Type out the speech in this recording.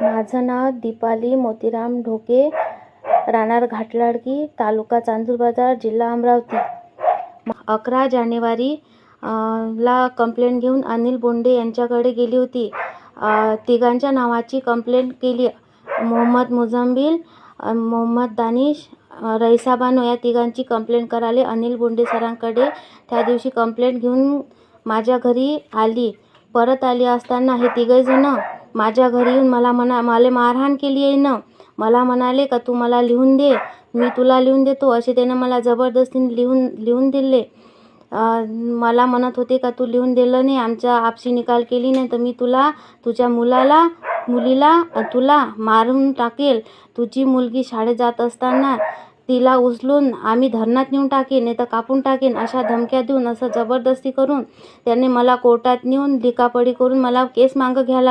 माझं नाव दीपाली मोतीराम ढोके, राहणार घाटलाडकी, तालुका चांदूर बाजार, जिल्हा अमरावती. 11 जानेवारी ला कंप्लेंट घेऊन अनिल बोंडे यांच्याकडे गेली होती. तिघांच्या नावाची कंप्लेंट केली. मोहम्मद मुझम्मिल, मोहम्मद दानिश, रईसा बानो या तिघांची कंप्लेंट करायला अनिल बोंडे सरांकडे त्या दिवशी कंप्लेंट घेऊन माझ्या घरी आली. परत आली असताना हे तिघजण माझ्या घरी येऊन मला मारहाण केली आहे ना. मला म्हणाले का तू मला लिहून दे, मी तुला लिहून देतो, असे त्यानं मला जबरदस्तीने लिहून दिले. मला म्हणत होते का तू लिहून दिलं नाही, आमच्या आपसी निकाल केली नाही तर मी तुला, तुझ्या मुलीला तुला मारून टाकेल. तुझी मुलगी शाळेत जात असताना तिला उचलून आम्ही धरणात नेऊन टाकेन, नाही तर कापून टाकेन, अशा धमक्या देऊन असं जबरदस्ती करून त्याने मला कोर्टात नेऊन लिखापडी करून मला केस मागं घ्यायला